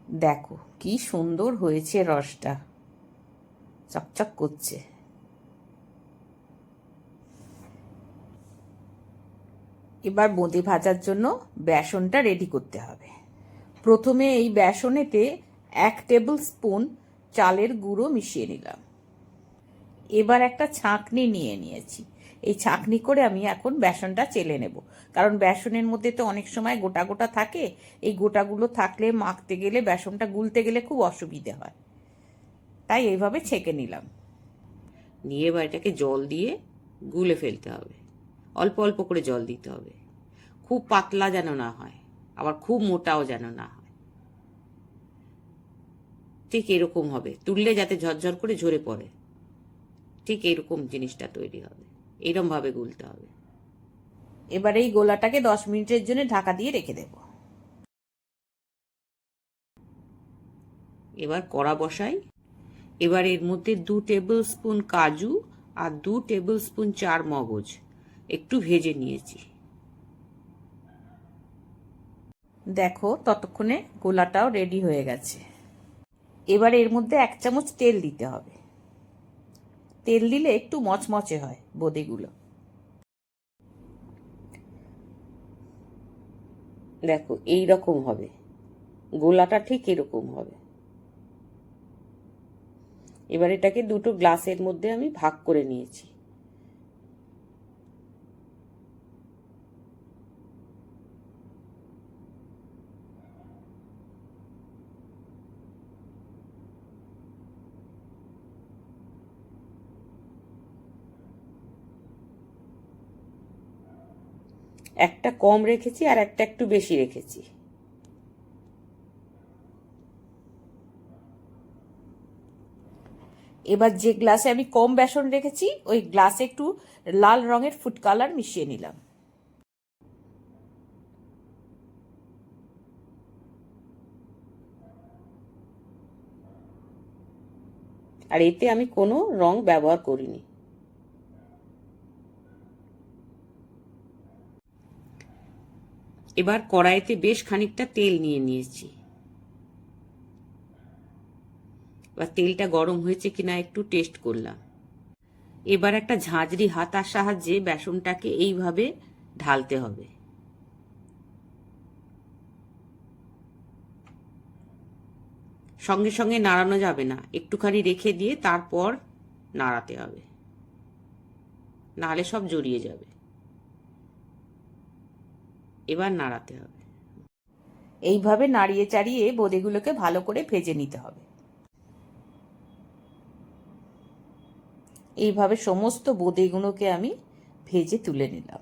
দেখো কি সুন্দর হয়েছে, রসটা চকচক করছে। এবার বোঁদে ভাজার জন্য বেসনটা রেডি করতে হবে। প্রথমে এই বেসনেতে 1 টেবিল স্পুন চালের গুঁড়ো মিশিয়ে নিলাম। এবার একটা ছাঁকনি নিয়ে নিয়েছি। এই ছাঁকনি করে আমি এখন বেসনটা চেলে নেব, কারণ বেসনের মধ্যে তো অনেক সময় গোটা গোটা থাকে। এই গোটাগুলো থাকলে মাখতে গেলে, বেসনটা গুলতে গেলে খুব অসুবিধে হয়, তাই এইভাবে ছেঁকে নিলাম। নিয়ে এবার এটাকে জল দিয়ে গুলে ফেলতে হবে। অল্প অল্প করে জল দিতে হবে, খুব পাতলা যেন না হয়, আবার খুব মোটাও যেন না হয়। ঠিক এরকম হবে, তুললে যাতে ঝরঝর করে ঝরে পড়ে, ঠিক এরকম জিনিসটা তৈরি হবে। এরকম ভাবে গুলতে হবে। এবার এই গোলাটাকে 10 মিনিটের জন্য ঢাকা দিয়ে রেখে দেব। এবার কড়া বসাই। এবার এর মধ্যে 2 টেবিল স্পুন কাজু আর 2 টেবিল স্পুন চার মগজ একটু ভেজে নিয়েছি। দেখো ততক্ষণে গোলাটাও রেডি হয়ে গেছে। এবার এর মধ্যে 1 চামচ তেল দিতে হবে। তেল দিলে একটু মচমচে হয় বোঁদেগুলো। দেখো এই রকম হবে, গোলাটা ঠিক এরকম হবে। এবার এটাকে দুটো গ্লাসের মধ্যে আমি ভাগ করে নিয়েছি। একটা কম রেখেছি আর একটা একটু বেশি রেখেছি। এবার যে গ্লাসে আমি কম বেসন রেখেছি ওই গ্লাসে একটু লাল রঙের ফুড কালার মিশিয়ে নিলাম। আর এতে আমি কোনো রং ব্যবহার করিনি। এবার কড়াইতে বেশ খানিকটা তেল নিয়ে নিয়েছি। এবার তেলটা গরম হয়েছে কিনা একটু টেস্ট করলাম। এবার একটা ঝাঁঝরি হাতার সাহায্যে বেসনটাকে এইভাবে ঢালতে হবে। সঙ্গে সঙ্গে নাড়ানো যাবে না, একটুখানি রেখে দিয়ে তারপর নাড়াতে হবে, নাহলে সব জড়িয়ে যাবে। এবার নাড়াতে হবে। এইভাবে নাড়িয়ে চাড়িয়ে বোঁদেগুলোকে ভালো করে ভেজে নিতে হবে। এইভাবে সমস্ত বোঁদেগুলোকে আমি ভেজে তুলে নিলাম।